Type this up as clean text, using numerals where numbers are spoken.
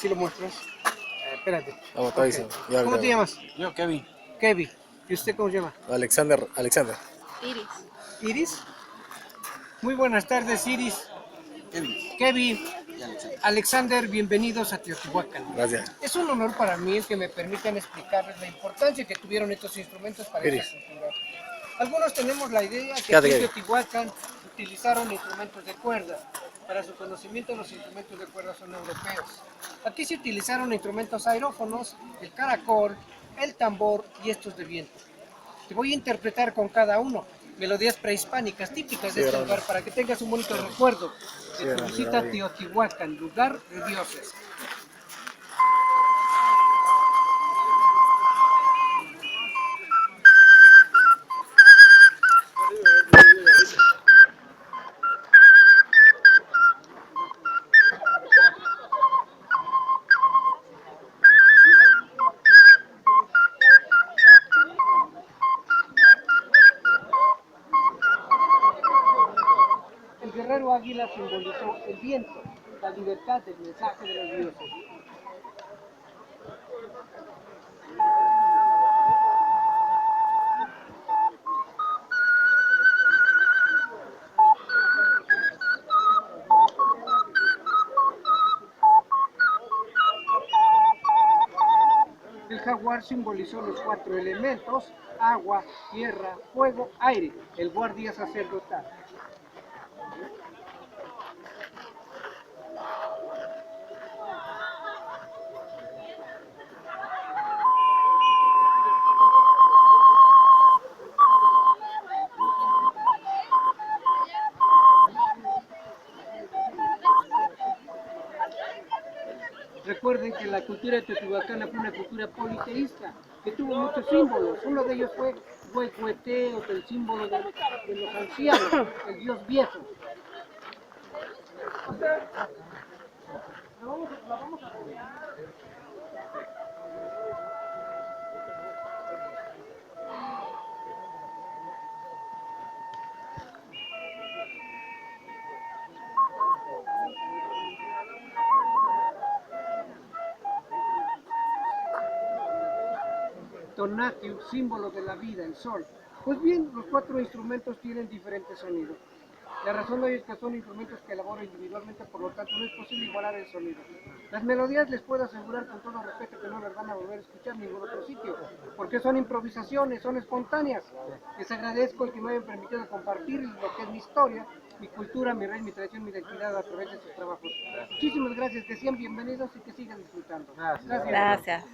si lo muestras. Espérate. Vamos, está Ok. diciendo. Ya, ¿Cómo te llamas? Yo, Kevin. Kevin. ¿Y usted cómo se llama? Alexander. Iris. Iris. Muy buenas tardes, Iris. Kevin. Kevin. Alexander, bienvenidos a Teotihuacán. Gracias. Es un honor para mí el que me permitan explicarles la importancia que tuvieron estos instrumentos para Iris. esta cultura. Algunos tenemos la idea que Quédate, aquí en Kevin. Teotihuacán utilizaron instrumentos de cuerda. Para su conocimiento, los instrumentos de cuerda son europeos. Aquí se utilizaron instrumentos aerófonos, el caracol, el tambor y estos de viento. Te voy a interpretar con cada uno melodías prehispánicas típicas de este grande. lugar para que tengas un bonito recuerdo Sí, de tu grande, visita a grande. Teotihuacán, lugar de dioses. El guerrero águila simbolizó el viento, la libertad del mensaje de los dioses. El jaguar simbolizó los cuatro elementos: agua, tierra, fuego, aire, el guardia sacerdotal. Recuerden que la cultura teotihuacana fue una cultura politeísta que tuvo muchos símbolos. Uno de ellos fue Huehueteo, el símbolo de los ancianos, el dios viejo. Tonatiuh, símbolo de la vida, el sol. Pues bien, los cuatro instrumentos tienen diferentes sonidos. La razón de ello es que son instrumentos que elaboro individualmente, por lo tanto no es posible igualar el sonido. Las melodías les puedo asegurar con todo respeto que no las van a volver a escuchar en ningún otro sitio, porque son improvisaciones, son espontáneas. Les agradezco el que me hayan permitido compartir lo que es mi historia, mi cultura, mi raíz, mi tradición, mi identidad a través de sus trabajos. Muchísimas gracias, que sean bienvenidos y que sigan disfrutando. Gracias. Gracias.